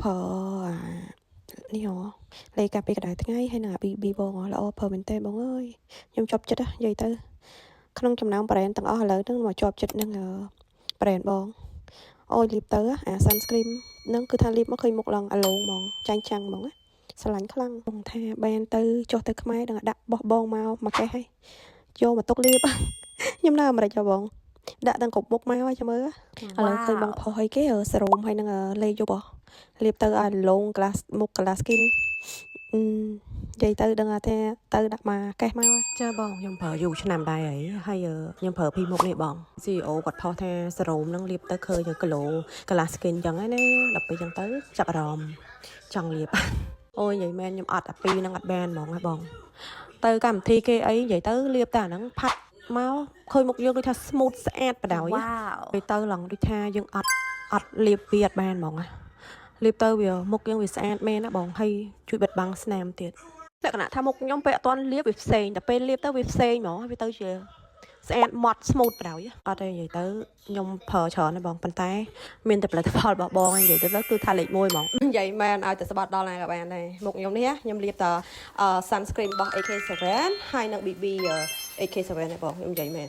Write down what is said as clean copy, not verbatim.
ប្រើនេះហ៎លេខកាពីកដៅថ្ងៃហើយនឹងអា BB បងល្អប្រើមែនតើបងអើយខ្ញុំជាប់ចិត្តនិយាយទៅក្នុងចំណោម brand ទាំងអស់ឥឡូវហ្នឹងមកជាប់ចិត្តនឹង brand បងអូយលាបទៅអា sunscreen ហ្នឹងគឺថាលាបមកឃើញមុខឡើងអាឡូងហ្មងចាញ់ចាំងហ្មងស្រឡាញ់ខ្លាំងបងថាបែនទៅចុះទៅខ្មែរនឹងដាក់បោះបងមកកេះហើយយកមកទុកលាបខ្ញុំនៅអាមេរិកហ៎បងដាក់ទាំងគ្រប់មុខមកឲ្យចាំមើលឥឡូវឃើញបងផុសឲ្យគេសេរ៉ូមហើយនឹងលេយកបលាបទៅឲ្យឡូង glass មុខ glass skin និយាយទៅដឹងថាទៅដាក់មកកេះមកចាបងខ្ញុំប្រើយូរឆ្នាំដែរហើយខ្ញុំប្រើពីមុខនេះបង CEO គាត់ផុសថាសេរ៉ូមនឹងលាបទៅឃើញគីឡូ glass skin ចឹងហ្នឹងណាដល់ពេលចឹងទៅចាប់អារម្មណ៍ចង់លាបអូយនិយាយមែនខ្ញុំអត់អាពីនឹងអត់បានហ្មងហ៎បងទៅកម្មវិធីគេអីនិយាយទៅលាបតែអាហ្នឹងផាត់មកឃើញមុខយើងដូចថា smooth ស្អាតបដ ாய் ពេលទៅឡើងដូចថាយើងអត់លាបវាអត់បានហ្មងលាបទៅវាមុខយើងវាស្អាតមែនណាបងហើយជួយបិទបាំងស្នាមទៀតលក្ខណៈថាមុខខ្ញុំពេលអត់ទាន់លាបវាផ្សេងតែពេលលាបទៅវាផ្សេងហ្មងវាទៅជាស្អាតម៉ត់ smooth បដ ாய் អត់ទេនិយាយទៅខ្ញុំប្រើច្រើនណាស់បងប៉ុន្តែមានតែផលិតផលរបស់បងនិយាយទៅគឺថាលេខ1ហ្មងនិយាយមែនឲ្យតែស្បាត់ដល់ណាក៏បានដែរមុខខ្ញុំនេះខ្ញុំលាបតែ sunscreen របស់ AK7 ហើយនឹង BB AK7 ហ្នឹងបងខ្ញុំនិយាយមែន